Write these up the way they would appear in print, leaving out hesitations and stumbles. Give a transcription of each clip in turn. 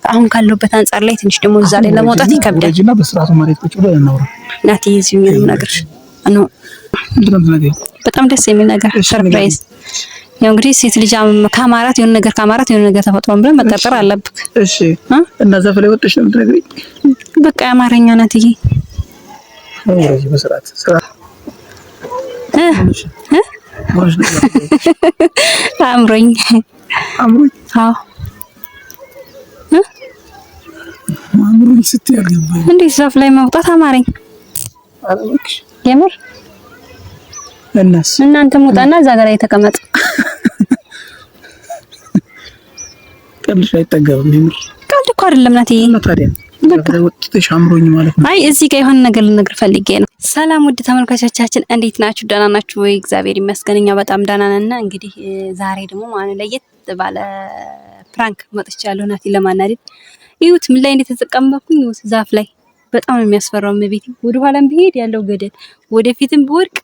አሁን ካለውበት አንፃር ላይ ትንሽ ደግሞ እዛ ላይ ለማውጣት ይከብዳል። ወረጅና በስርዓቱ መሬት ቁጭ ብለን እናውራ። ናቲ ይዝኝ ነገር ነው በጣም ደስ የሚል ነገር ሰርፕራይዝ። ያው እንግዲህ ሴት ልጅ ካማራት የሆነ ነገር ተፈጥሮን ብለን መጠርጠር አለብክ። እሺ እና ዛፍ ላይ ወጥተሽ ነው የምትነግሪኝ? በቃ አማርኛ ናትዬ ወረጅ በስርዓት ስራ አምሮኝ አዎ አምሮኝ ስትይ አልገባኝ። እንዴት ዛፍ ላይ መውጣት አማረኝ? አለሽ የምር እናንተ ሙጣና እዛ ጋር የተቀመጠ ቀልሽ አይጠገብም። የምር ቀልድ እኮ አይደለም ናትዬ። ታዲያ በቃ ወጥተሽ አምሮኝ ማለት ነው። አይ እዚህ ጋር የሆነ ነገር ልነግር ፈልጌ ነው። ሰላም ውድ ተመልካቾቻችን እንዴት ናችሁ? ደህና ናችሁ ወይ? እግዚአብሔር ይመስገን እኛ በጣም ደህና ነን። እንግዲህ ዛሬ ደግሞ ማለት ለየት ባለ ፕራንክ መጥቻለሁ። ናቲ ለማናደድ ይሁት ምን ላይ እንደተጠቀመኩኝ ይሁት ዛፍ ላይ በጣም ነው የሚያስፈራው። መቤት ወደ ኋላም ቢሄድ ያለው ገደል ወደፊትም ቢወርቅ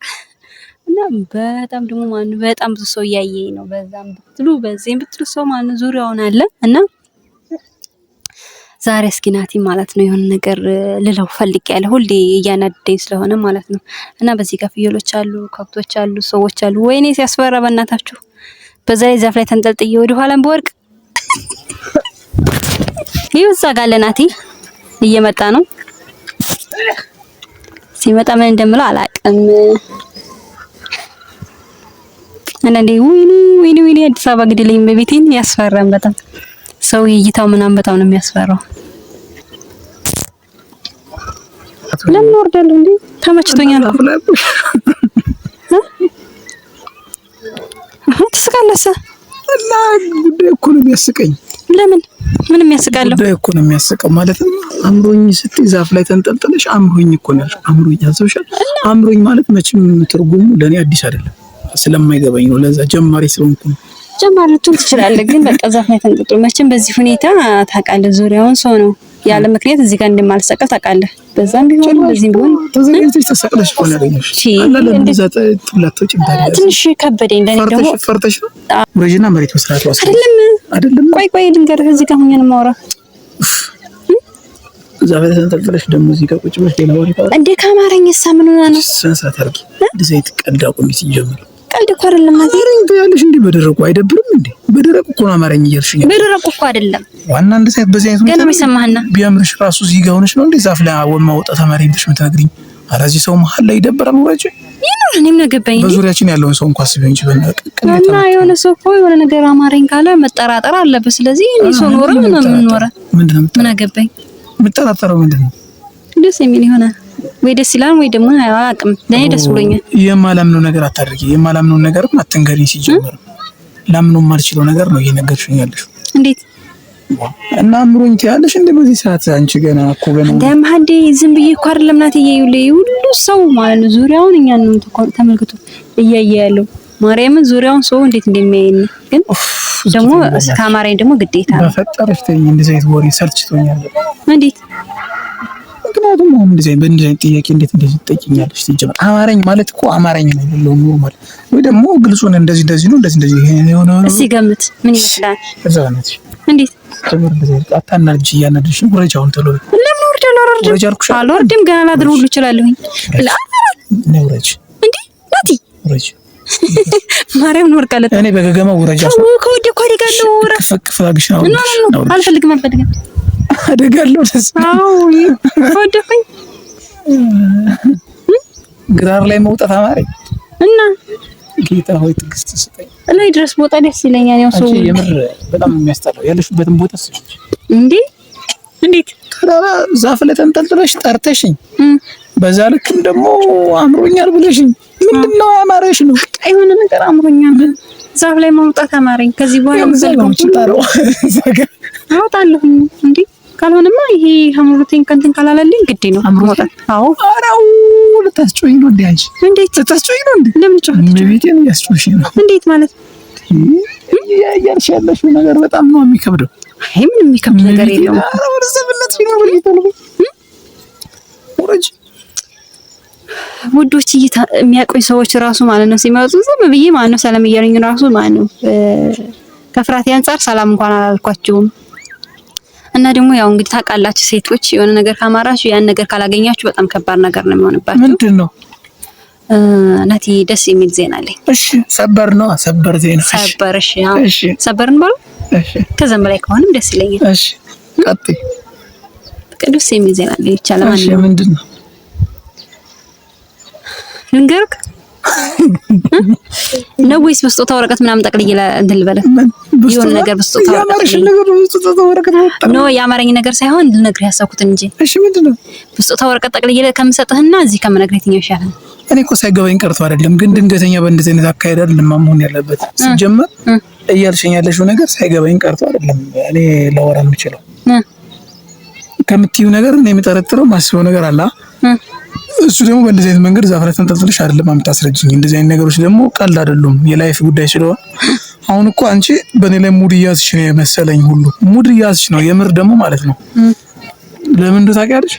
እና በጣም ደግሞ ማለት በጣም ብዙ ሰው እያየኝ ነው። በዛም ብትሉ በዚህም ብትሉ ሰው ማለት ዙሪያውን አለ እና ዛሬ እስኪ ናቲ ማለት ነው የሆነ ነገር ልለው ፈልጌያለሁ። ሁሌ እያናደደኝ ስለሆነ ማለት ነው። እና በዚህ ጋር ፍየሎች አሉ፣ ከብቶች አሉ፣ ሰዎች አሉ። ወይኔ ሲያስፈራ በእናታችሁ። በዛ ላይ ዛፍ ላይ ተንጠልጥዬ ወደ ኋላም በወርቅ ይኸው እዛ ጋር ናቲ እየመጣ ነው። ሲመጣ ምን እንደምለው አላውቅም። አንዳንዴ ወይኔ አዲስ አበባ ግድልኝ በቤቴን ያስፈራን በጣም ሰው እይታው ምናምን በጣም ነው የሚያስፈራው። ለምን ወርዳለሁ እንዴ? ተመችቶኛል እኮ ትስቃለህ እና ጉዳይ እኮ ነው የሚያስቀኝ። ለምን ምን የሚያስቃለው? ጉዳይ እኮ ነው የሚያስቀው ማለት ነው። አምሮኝ ስትይ ዛፍ ላይ ተንጠልጥለሽ አምሮኝ እኮ ነው አምሮኝ ያዘውሻል። አምሮኝ ማለት መቼም ትርጉሙ ለኔ አዲስ አይደለም ስለማይገባኝ ነው። ለዛ ጀማሪ ስለሆንኩ ነው። ጀማሪ ትችላለህ ግን በቃ ዛፍ ላይ ተንጠልጥሎ መቼም በዚህ ሁኔታ ታውቃለህ፣ ዙሪያውን ሰው ነው ያለ ምክንያት እዚህ ጋር እንደማልሰቀል ታውቃለህ። በዛም ቢሆን በዚህም ቢሆን ተዘጋጅተሽ ተሰቅለሽ ሆነ ያለሽ እንደዛ ተጥላቶች እንዳለ ትንሽ ከበደኝ። ለኔ ደግሞ ፈርተሽ ነው ወረጅና መሬት መስራት ዋስ አይደለም። ቆይ ልንገርህ እዚህ ጋር ሆኜ ነው የማወራው። ዛፍ ላይ ተንጠልጥለሽ ደግሞ እዚህ ጋር ቁጭ ብለሽ ሌላ ወሬ ታወራ እንዴ? ከአማርኛ ሳምን ሆነ ነው ሰንሳት አርጊ እንደዚህ ቀልድ አቁሚ። ሲጀምር ቀልድ እኮ አይደለም ማለት ነው ያለሽ እንዴ? በደረቁ አይደብርም እንዴ? በደረቁ እኮ ነው አማርኛ እያልሽኝ። በደረቁ እኮ አይደለም ዋና እንደ ሳይት በዚህ አይነት ገና የሚሰማህና ቢያምርሽ ራሱ እዚህ ጋር ሆነሽ ነው እንዴ ዛፍ ላይ ማውጣት አማርኛ ብለሽ የምትነግሪኝ? ኧረ እዚህ ሰው መሀል ላይ ይደብራል። ወራጭ ይኖር እኔም ነገበኝ በዙሪያችን ያለውን ሰው እንኳን አስቢው እንጂ እና የሆነ ሰው እኮ የሆነ ነገር አማርኛ ካለ መጠራጠር አለበት። ስለዚህ እኔ ሰው ኖረ ምን ኖረ ምንድነው ነገበኝ? የምጠራጠረው ምንድነው? ደስ የሚል ይሆናል ወይ ደስ ይላል ወይ ደግሞ አያውቅም። ለኔ ደስ ብሎኛል። የማላምነው ነገር አታድርጊ። የማላምነው ነገር አትንገሪ። ሲጀምር ላምነው የማልችለው ነገር ነው እየነገርሽኝ ያለሽው። እንዴት እና አምሮኝ ትያለሽ እንዴ? በዚህ ሰዓት አንቺ ገና እኮ ገና እንደማንዴ ዝም ብዬ እኮ አይደለም ናትዬ። ሁሉ ሰው ማለት ነው ዙሪያውን እኛን ነው ተመልክቶ እያየ ያለው ማርያምን ዙሪያውን ሰው እንዴት እንደሚያየን ግን ደግሞ ከአማርኛ ደግሞ ግዴታ ነው። በፈጠረሽ ተይኝ። እንደዚህ አይነት ወሬ ሰልችቶኛል። እንዴት ምክንያቱም አሁን እንደዚህ አይነት ጥያቄ እንዴት ትጠይቂኛለሽ? ሲጀምር አማርኛ ማለት እኮ አማርኛ ነው ያለው ኖርማል ወይ ደግሞ ግልጹን እንደዚህ ነው እንደዚህ የሆነ እስኪ ገምት ምን ይመስላል? እዛው ነች እንዴት ተምር እንደዚህ አታናጅ እያናድሽ ነው። ወረጃውን ተሎ ለምን ወረጃ አልወርድም ገና ላድር ሁሉ እችላለሁኝ። ነው ወረጅ እንዴ ናቲ ወረጅ ማርያምን ወርቃለት እኔ በገገማ ወረጃ ከወደ እኮ አደጋለሁ። ፍላግሽ ነው አልፈልግም አደጋለሁ። አዎ ወደፈኝ ግራር ላይ መውጣት አማረኝ እና ጌታ ሆይ ትግስት ስጠኝ። ላይ ድረስ ቦታ ደስ ይለኛል። ያው ሰው የምር በጣም የሚያስጠላው ያለሽበትን ቦታ ስጭ እንዴት ተራራ ዛፍ ላይ ተንጠልጥለሽ ጠርተሽኝ በዛ ልክም ደግሞ አምሮኛል ብለሽኝ ምንድነው አማረሽ ነው? አይሆነ ነገር አምሮኛል ዛፍ ላይ መውጣት አማረኝ። ከዚህ በኋላ ምንድነው ተጣራው አውጣለሁ እንዴ? ካልሆነማ ይሄ አምሮቴን ከንትን ካላላለኝ ግዴ ነው አምሮታት። አዎ አራው ልታስጮኝ ነው እንዴ? አንቺ እንዴት ልታስጮኝ ነው እንዴ? ለምን ጮህ? ቤቴን ያስጮሽ ነው እንዴት ማለት? ያያልሽ ያለሽው ነገር በጣም ነው የሚከብደው። አይ ምንም የሚከብድ ነገር የለውም። አራው ወርዘብነት ነው ወልይተሉ ወረጅ ውዶች የሚያቆይ ሰዎች ራሱ ማለት ነው ሲመጡ ዝም ብዬ ማለት ነው ሰላም እያለኝ ራሱ ማለት ነው ከፍራቴ አንፃር ሰላም እንኳን አላልኳቸውም። እና ደግሞ ያው እንግዲህ ታውቃላችሁ ሴቶች የሆነ ነገር ካማራችሁ ያን ነገር ካላገኛችሁ በጣም ከባድ ነገር ነው የሚሆንባችሁ። ምንድነው? ናቲ ደስ የሚል ዜና አለኝ። እሺ ሰበር ነው ሰበር ዜና። ሰበር እሺ ሰበርን ባሉ እሺ ከዛም በላይ ከሆነም ደስ ይለኛል። እሺ ቀጥይ። ቅዱስ የሚል ዜና አለኝ። ይቻላል ማለት ነው። እሺ ምንድነው? ልንገርክ ነው ወይስ በስጦታ ወረቀት ምናምን ጠቅልዬ እንትን ልበልህ? የሆነ ነገር በስጦታ ወረቀት ነው የአማርኛ ነገር ሳይሆን ልነግርህ ያሰብኩት እንጂ። እሺ ምንድነው? በስጦታ ወረቀት ጠቅልዬ ከምሰጥህና እዚህ ከምነግርህ የትኛው ይሻላል? እኔ እኮ ሳይገባኝ ቀርቶ አይደለም፣ ግን ድንገተኛ በእንደዚህ አይነት አካሄድ አይደለም መሆን ያለበት። ሲጀመር እያልሽኝ ያለሽው ነገር ሳይገባኝ ቀርቶ አይደለም። እኔ ላወራ የምችለው ከምትይው ነገር እኔ የምጠረጥረው ማስበው ነገር አለ። እሱ ደግሞ በእንደዚህ አይነት መንገድ ዛፍ ላይ ተንጠልጥለሽ አይደለም የምታስረጅኝ። እንደዚህ አይነት ነገሮች ደግሞ ቀልድ አይደሉም፣ የላይፍ ጉዳይ ስለሆነ። አሁን እኮ አንቺ በእኔ ላይ ሙድ እያዝሽ ነው የመሰለኝ። ሁሉ ሙድ እያዝሽ ነው የምር ደግሞ ማለት ነው። ለምን እንደው ታውቂያለሽ?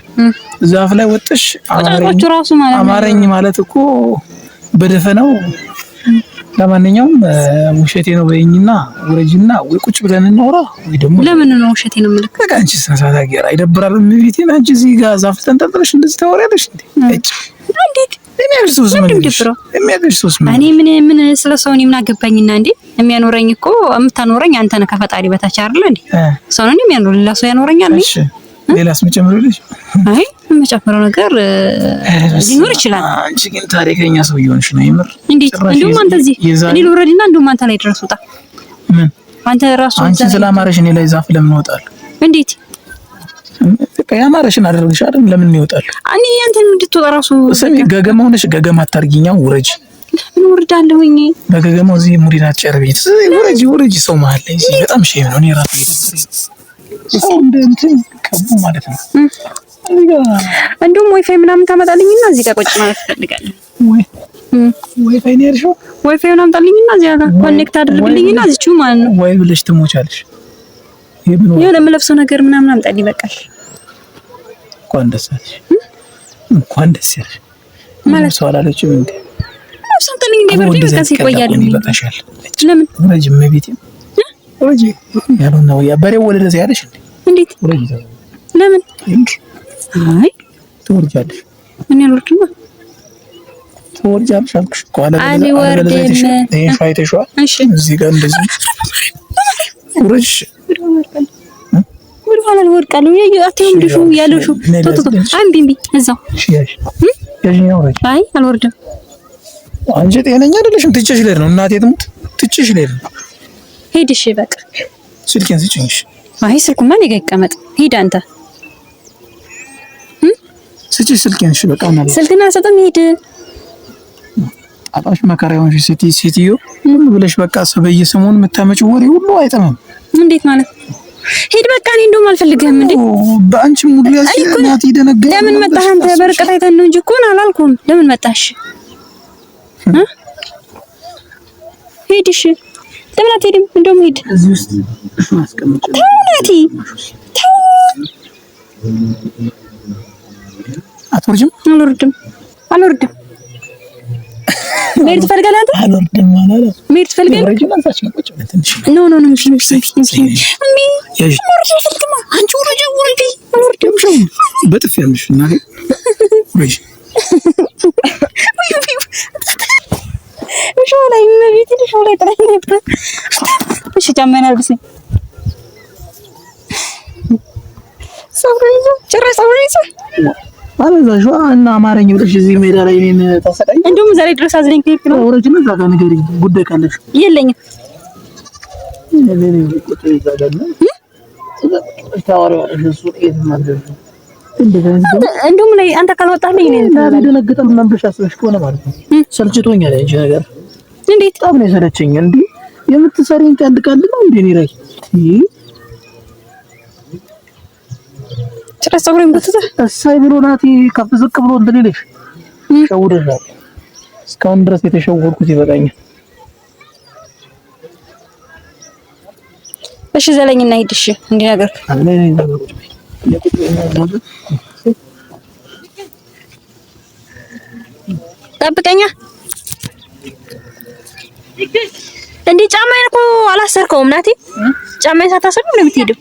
ዛፍ ላይ ወጥሽ አማረኝ ማለት እኮ በደፈናው። ለማንኛውም ውሸቴ ነው በይኝና ወረጅና ወይ ቁጭ ብለን እናውራ። ወይ ደግሞ ለምን ነው ውሸቴ ነው የምልክ? በቃ አንቺ ሰሳታ ጋር አይደብራል? ምንድነው አንቺ እዚህ ጋር ዛፍ ተንጠልጥለሽ እንደዚህ ታወሪያለሽ እንዴ? እንዴት የሚያልስ ሶስ ምን እኔ ምን ስለ ሰው እኔ ምን አገባኝና እንዴ? የሚያኖረኝ እኮ የምታኖረኝ አንተ ነህ ከፈጣሪ በታች አይደል እንዴ? ሰው ነው የሚያኖር ሌላ ሰው ያኖረኛል? እሺ ሌላስ መጨመርልሽ? አይ የምጨምረው ነገር ሊኖር ይችላል። አንቺ ግን ታሪከኛ ሰው ይሆንሽ ነው የምር። እንዴት እንደውም አንተ እዚህ እኔ ልውረድና እንደውም አንተ ላይ ድረስ ወጣ። ምን አንተ ራሱ አንቺ ስላማረሽ እኔ ላይ ዛፍ ለምን ወጣል? እንዴት በቃ ያማረሽን አደረግሽ አይደል? ለምን ይወጣል? እኔ አንተን እንድትወጣ ራሱ ስሚ፣ ገገማ ሆነሽ ገገማ አታርጊኛው። ውረጅ። ለምን ወርዳለሁኝ? በገገማው እዚህ ሙዲና ጨርቤት ውረጅ። ሰው መሀል ላይ እዚህ በጣም ሼም ነው። እኔ ራሱ ሰው እንትን ከቡ ማለት ነው። እንደውም ዋይፋይ ምናምን ታመጣልኝና እዚህ ጋር ቁጭ ማለት ፈልጋለሁ። ዋይፋይ ነው ያልሽው? ዋይፋይ ምናምን ታመጣልኝና እዚህ ጋር ኮኔክት አድርግልኝና እዚህው ማለት ነው። ወይ ብለሽ ትሞቻለሽ። የሆነ የምለብሰው ነገር ምናምን አምጣልኝ በቃሽ። እንኳን ደስ አለሽ። እንኳን ደስ ያለሽ ማለት ሰው አላለችም እንዴ? ሰምተኝ እንዴ? በርዴ በቃ ሲቆያል ይበቃሻል። ለምን ወረጅ መቤቴ ወረጅ ያለው ነው ያበሬው ወደ ደስ ያለሽ እንዴ? እንዴት ወረጅ? ለምን? አይ ትወርጃለሽ። ምን ያልወርድማ ትወርጃለሽ አልኩሽ እኮ አለ አይወርድም። እሺ እዚህ ጋር እንደዚህ ወረጅ ወደ ኋላ ወርቃለሁ። አትይም ልሹ ያለሹ ቶቶ አንቢምቢ እዛው አይ አልወርድም። አንቺ ጤነኛ አይደለሽም። ትጭሽ ልሄድ ነው እናቴ ትሙት። ትጭሽ ልሄድ ነው። ሂድ እሺ በቃ ስልኬን ስጭኝሽ። አይ ስልኩማ እኔ ጋር ይቀመጥ። ሂድ አንተ ስጭሽ ስልኬን። እሺ በቃ ማለት ስልክና ሰጠም ሂድ። አጣሽ መከራውን ሲቲዮ ምን ብለሽ በቃ በየሰሞኑ የምታመጪው ወሬ ሁሉ አይጠማም። እንዴት ማለት? ሂድ በቃ እኔ እንደውም አልፈልግህም እንዴ? በአንቺ ሙሉ ያቺ እናት ይደነገ ለምን መጣህ አንተ? በርቀት አይተን ነው እንጂ እኮ አላልኩም። ለምን መጣሽ? ሂድ እሺ። ለምን አትሄድም? እንደውም ሂድ። እዚህ ውስጥ አስቀምጪ። ተው ናቲ ተው። አትወርጅም? አልወርድም። መሄድ ትፈልጋለህ አንተ? አልወርድም ማለት መሄድ ትፈልጋለህ? ወረጅና እዛች ነው ቁጭ ብለን ትንሽ ኖ አንቺ ወረጅ በጥፊ ያምሽ እና ወረጅ ላይ መቤት ላይ ጥራኝ ነበር። እሺ ጫማዬን አልብሰኝ። ሰውሬ ጭራሽ አለዛሽ እና አማረኝ ብለሽ እዚህ ሜዳ ላይ እኔን ታሰቃይ። እንደውም ዛሬ ድረስ አዝለኝ ከሄድክ ነው። ወረጅና እዛ ጋር ንገሪኝ ጉዳይ ካለሽ። የለኝም እንደውም ላይ አንተ ካልወጣልኝ እኔ ደነግጠል ምናምን ብለሽ አስበሽ ከሆነ ማለት ነው። ሰልችቶኛል አንቺ ነገር። እንዴት በጣም ነው የሰለቸኝ። እንዴ የምትሰሪኝ ቀልድ ነው እንዴ? እኔ ላይ ጭራሽ ፀጉሬን ጎትተህ እሳይ ብሎ ናቲ ከፍ ዝቅ ብሎ እንትን ይልሽ ሸውደሻል። እስካሁን ድረስ የተሸወርኩት ይበቃኛል። እሺ ዘለኝና ሂድ። እሺ እንዲህ ነገር ጠብቀኛ። እንዴ ጫማዬን እኮ አላሰርከውም ናቲ። ጫማዬን ሳታሰር ነው የምትሄደው?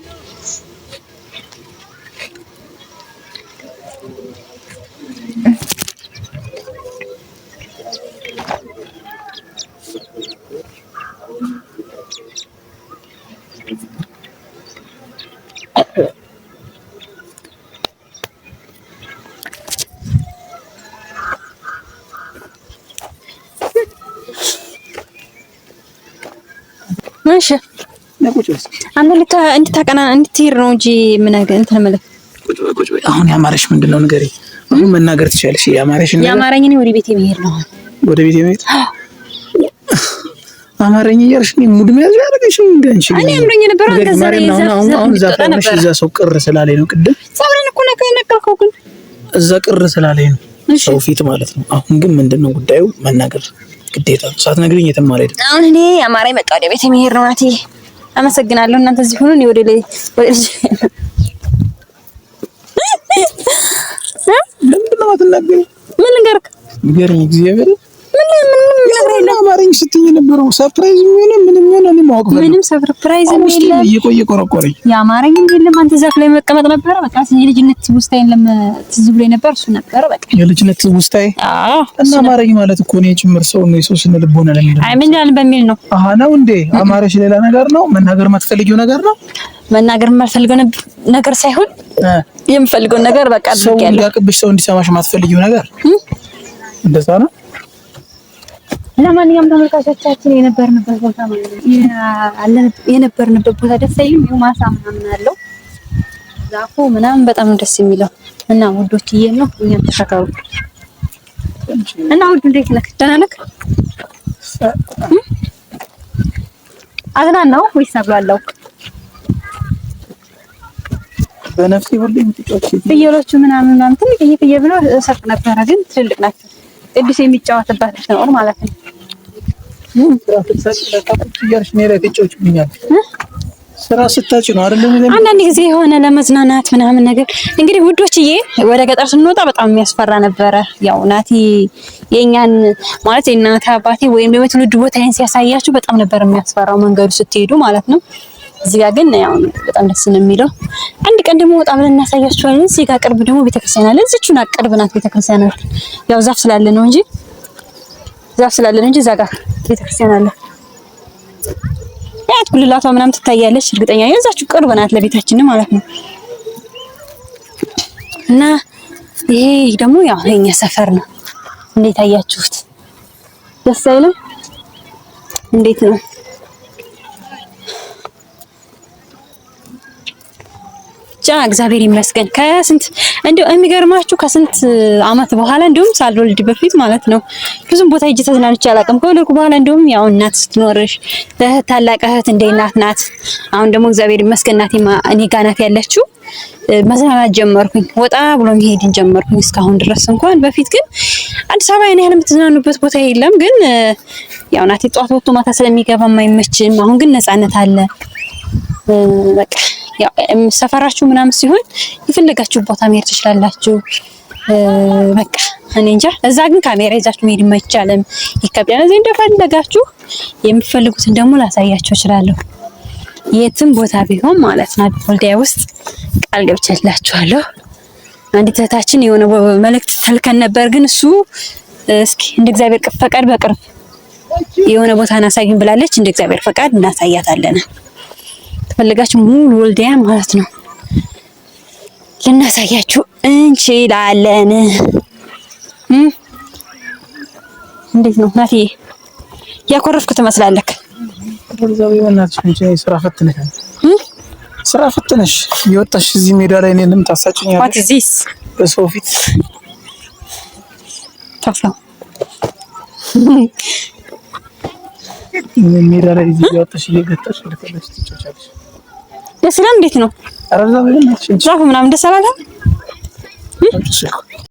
እሺ አንተ እንድታቀና እንድትሄድ ነው እንጂ ምን ነገር እንትን ማለት ቁጭ በይ። አሁን ያማረሽ ምንድን ነው ንገሪኝ። አሁን መናገር ትችያለሽ። ያማረሽ ነገር ያማረኝ ነው። ወደ ቤቴ መሄድ ነው። ወደ ቤቴ መሄድ አማረኝ እያልሽ ነው ሙድ መያዝ ያደረገሽ እንዴ? እኔ አምሮኝ ነበር። አንተ ዛሬ አሁን ዛሬ እዛ ሰው ቅር ስላለኝ ነው። ቅድም ጻብረን እኮ ነገርከው፣ ግን እዛ ቅር ስላለኝ ነው ሰው ፊት ማለት ነው። አሁን ግን ምንድነው ጉዳዩ? መናገር ግዴታ ነው። ሳትነግሪኝ የትም አልሄድም። አሁን እኔ አማረኝ በቃ ወደ ቤቴ መሄድ ነው። ናቲ አመሰግናለሁ። እናንተ እዚህ ሁኑ። እኔ ወደ ለምንድን ነው የማትናገሪው? ምን ልንገርክ? ንገሪኝ። እግዚአብሔር ምን አማረኝ ስትኝ ነበረው። ሰርፕራይዝ ምንም እኔ ማወቅ ፈልጌ ምንም ሰርፕራይዝ የለም። እየቆየ ቆረቆረኝ። ያማረኝ የለም። አንተ ዛፍ ላይ መቀመጥ ነበር። በቃ የልጅነት ውስታዬን ትዝ ብሎኝ ነበር። እሱ ነበር በቃ የልጅነት ውስታዬ። አዎ እና አማረኝ ማለት እኮ ነው ጭምር ሰው ነው የሰው ስነ ልቦና ለምን አይ ምን ያህል በሚል ነው። አሃ ነው እንዴ? አማረሽ ሌላ ነገር ነው። መናገር የማትፈልጊው ነገር ነው። መናገር የማልፈልገው ነገር ሳይሆን የምፈልገው ነገር በቃ አድርጌያለሁ። ሰው እንዲያቅብሽ ሰው እንዲሰማሽ የማትፈልጊው ነገር እንደዛ ነው። ለማንኛውም ተመልካቾቻችን የነበርንበት ቦታ ማለት ነው የነበርንበት ቦታ ደስ አይልም? ይኸው ማሳ ምናምን አለው ዛፉ ምናምን በጣም ደስ የሚለው እና ውዶችዬ ነው። እኛም ተሸካሩ እና ውድ እንዴት ነህ? ደህና ነህ? አዝናናው ወይስ አብላላው? በነፍሴ ሁሉ የምትጫወት ፍየሎቹ ምናምን ትንሽ ፍየል ብሎ ሰርቅ ነበረ፣ ግን ትልልቅ ናቸው። ቅዱስ የሚጫወትባት ነው ማለት ነው። ስራ ስታጭ ነው አይደለም? አንዳንድ ጊዜ የሆነ ለመዝናናት ምናምን ነገር። እንግዲህ ውዶችዬ ወደ ገጠር ስንወጣ በጣም የሚያስፈራ ነበረ። ያው ናቲ የኛን ማለት የእናት አባቴ ወይም ደግሞ ትውልድ ቦታዬን ሲያሳያችሁ በጣም ነበር የሚያስፈራው መንገዱ ስትሄዱ ማለት ነው። እዚህ ጋር ግን ያው በጣም ደስ ነው የሚለው። አንድ ቀን ደግሞ ወጣ ብለን እናሳያችኋለን። እዚህ ጋር ቅርብ ደግሞ ቤተክርስቲያን አለ። እዚህቹና ቅርብ ናት ቤተክርስቲያን አለ። ያው ዛፍ ስላለ ነው እንጂ እዛ ጋር ቤተክርስቲያን አለ። ያት ጉልላቷ ምናምን ትታያለች። እርግጠኛ ነኝ እዛችሁ ቅርብ ናት ለቤታችን ማለት ነው። እና ይሄ ደግሞ ያው የኛ ሰፈር ነው። እንዴት አያችሁት? ደስ አይልም? እንዴት ነው? እግዚአብሔር ይመስገን። ከስንት እንደው የሚገርማችሁ ከስንት አመት በኋላ እንደውም ሳልወልድ በፊት ማለት ነው ብዙም ቦታ ሂጅ ተዝናንቼ አላውቅም። ከወለድኩ በኋላ እንደውም ያው እናት ስትኖርሽ ታላቅ እህት እንደ እናት ናት። አሁን ደግሞ እግዚአብሔር ይመስገን እናቴ እኔ ጋር ናት ያለችው። መዝናናት ጀመርኩኝ፣ ወጣ ብሎ መሄድን ጀመርኩኝ እስካሁን ድረስ። እንኳን በፊት ግን አዲስ አበባ እኔ ያለ የምትዝናኑበት ቦታ የለም። ግን ያው እናቴ ጧት ወጥቶ ማታ ስለሚገባ የማይመችም። አሁን ግን ነፃነት አለ በቃ ያው ሰፈራችሁ ምናምን ሲሆን የፈለጋችሁ ቦታ መሄድ ትችላላችሁ። በቃ እኔ እንጃ። እዛ ግን ካሜራ ይዛችሁ መሄድ አይቻልም፣ ይከብዳል። እዚህ እንደፈለጋችሁ የምትፈልጉትን ደግሞ ላሳያችሁ እችላለሁ፣ የትም ቦታ ቢሆን ማለት ነው። ወልዲያ ውስጥ ቃል ገብቼላችኋለሁ። አንዲት እህታችን የሆነ መልእክት ትልከን ነበር፣ ግን እሱ እስኪ እንደ እግዚአብሔር ፈቃድ በቅርብ የሆነ ቦታ እናሳይን ብላለች። እንደ እግዚአብሔር ፈቃድ እናሳያታለን። ተፈልጋችሁ ሙሉ ወልዲያ ማለት ነው ልናሳያችሁ እንችላለን። እንዴት ነው ናቲ? ያኮረፍኩ ትመስላለህ። ስራ ፈትነሽ የወጣሽ እዚህ ሜዳ ላይ እኔንም ታሳጭኛለሽ። What is this? በሰው ፊት ታፍለው ሜዳ ላይ እዚህ የወጣሽ እየገጠሽ ልትለሽ ትጫጫለሽ። ደስ ይላል። እንዴት ነው? አረዛ በእናትሽ ዛፉ ምናምን ደስ አላለም?